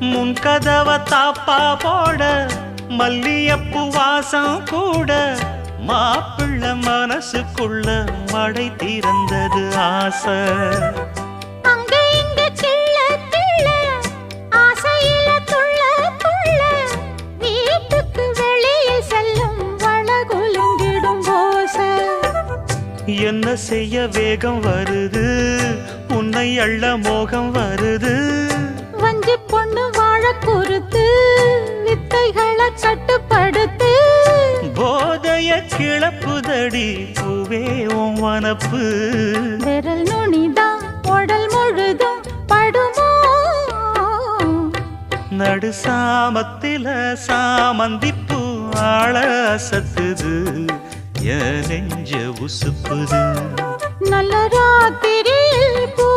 முன் கதவ தாப்பா போட மல்லியப்பு வாசம் கூட மாப்பிள்ள மனசுக்குள்ள மடை திறந்தது ஆசை. அங்க இங்க கிள்ள கிள்ள ஆசையில துள்ள துள்ள வீட்டுக்கு வெளியில் செல்லும் வளகுலுங்கிடும் ஓசை. என்ன செய்ய வேகம் வருது உன்னை அள்ள மோகம் வருது. வஞ்சி பொண்ணு வாழ குறுத்து வித்தைகளை கட்டுப்படுத்து. போதைய கிளப்புதடி பூவே உன் வனப்பு. விரல் நுனிதான் உடல் முழுதும் படுமோ. நடு சாமத்தில சாமந்திப்பூ ஆள அசத்துது என் நெஞ்ச உசுப்புது. நல்ல ராத்திரியில் பூ